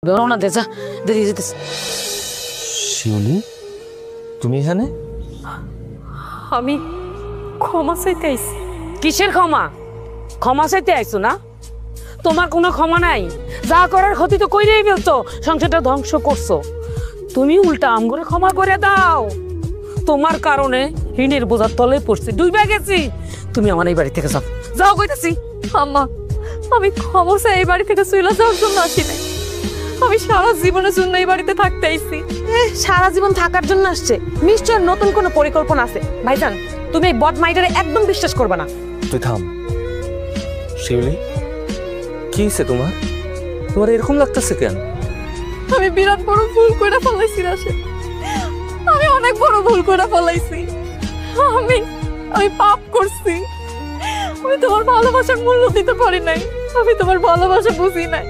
রওনা দে যা, দেরি যেতেছে। শিউলি, তুমি এখানে? আমি ক্ষমা চাইতে আইছি। কিসের ক্ষমা? ক্ষমা চাইতে আইছো না? তোমার কোনো ক্ষমা নাই। যা করার ক্ষতি তো কইরেই ফেলছো, সংসারটা ধ্বংস করছো। তুমি উল্টা আমগরে ক্ষমা করে দাও। তোমার কারণে ঋণের বোঝার তলে পড়ছি, ডুবে গেছি। তুমি আমার এই বাড়ি থেকে যাও, যাও কইতাছি। আম্মা, আমি ক্ষমা চাই এই বাড়ি থেকে চলে যাওয়ার জন্য আসি নাই। আমি সারা জীবনের জন্য এই বাড়িতে থাকতে আইছি। সারা জীবন থাকার জন্য আসছে, নিশ্চয় নতুন কোনো পরিকল্পনা আছে। ভাইজান, তুমি এই বদ মাইটারে একদম বিশ্বাস করবে না। তুই থাম। শিউলি, কি হয়েছে তোমার? তোমার এরকম লাগতেছে কেন? আমি বিরাট বড় ভুল করে ফেলাইছি রাশেদ। আমি অনেক বড় ভুল করে ফেলাইছি। আমি পাপ করছি। আমি তোমার ভালোবাসার মূল্য দিতে পারি নাই। আমি তোমার ভালোবাসা বুঝি নাই।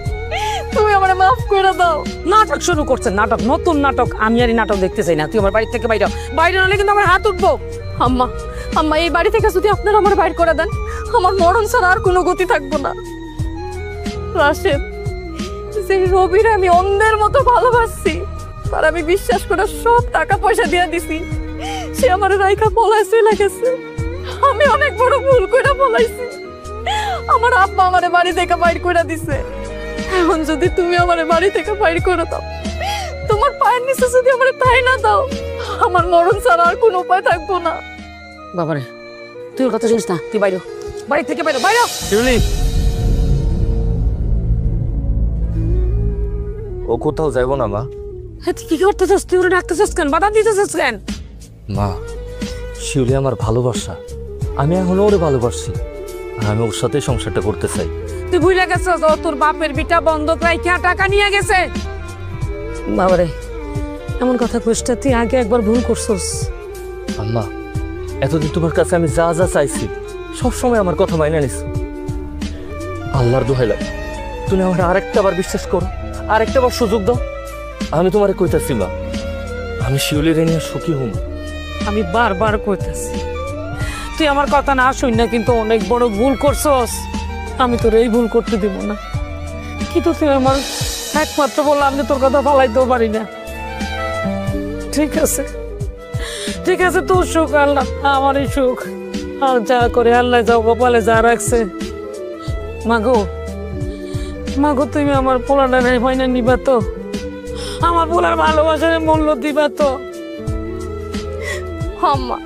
তুমি আমারে মাফ করে দাও। নাটক শুরু করছেন, নাটক, নতুন নাটক। আমি আর এই নাটক দেখতে চাই না। তুই আমার বাড়ি থেকে বাইরে বাইরে নাহলে কিন্তু আমার হাত উঠবো। আম্মা, আম্মা, এই বাড়ি থেকে যদি আপনারা আমার বাইর করে দেন, আমার মরণ ছাড়া আর কোনো গতি থাকবো না। রাশেদ, যে রবিরে আমি অন্ধের মতো ভালোবাসছি, আর আমি বিশ্বাস করে সব টাকা পয়সা দিয়ে দিছি, সে আমার রাইখা পলায় চলে গেছে। আমি অনেক বড় ভুল করে পলাইছি। আমার আব্বা আমারে বাড়ি থেকে বাইর করে দিছে। এখন যদি তুমি আমারে বাড়ি থেকে বাইর করে দাও, তোমার পায়ের নিচে যদি আমারে ঠাঁই না দাও, আমার মরণ ছাড়া আর কোনো উপায় থাকবো না। বাবারে, তুই ওর কথা শুনিস না। তুই বাইরে, বাড়ি থেকে বাইরে, বাইরে। শিউলি, ও কোথাও যাইব না মা। হ্যাঁ, তুই কি করতেছিস? তুই ওরা ডাকতেছিস কেন? বাধা দিতেছিস কেন? মা, শিউলি আমার ভালোবাসা। আমি এখনো ওরে ভালোবাসি, আর আমি ওর সাথে সংসারটা করতে চাই। তুই ভুলে গেছিস ও তোর বাপের বিটা বন্ধক রাইখা টাকা নিয়ে গেছে। বাবারে, এমন কথা কইস না। তুই আগে একবার ভুল করছিস। আম্মা, এতদিন তোমার কাছে আমি যা যা চাইছি সবসময় আমার কথা মাইনে নিস। আল্লাহর দোহাই লাগে, তুমি আমার আরেকটা বার বিশ্বাস করো, আরেকটা বার সুযোগ দাও। আমি তোমারে কইতাছি মা, আমি শিউলির নিয়ে সুখী হম। আমি বারবার কইতাছি, তুই আমার কথা না শুন না, কিন্তু অনেক বড় ভুল করছস। আমি তোর এই ভুল করতে দিব না। কিন্তু তুই আমার একমাত্র বললাম, আমি তোর কথা ফালাইতেও পারি না। ঠিক আছে, ঠিক আছে, তোর সুখ আল্লাহ, আমারই সুখ। আর যা করে আল্লাহ যাও কপালে যা রাখছে। মাগো, মাগো, তুমি আমার পোলাটা হয়না নিবা তো? আমার পোলার ভালোবাসার মূল্য দিবা তো? আম্মা,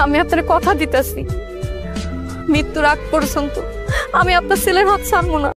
আমি আপনার কথা দিতেছি, মৃত্যুর আগ পর্যন্ত আমি আপনার ছেলের হাত ছাড়বো না।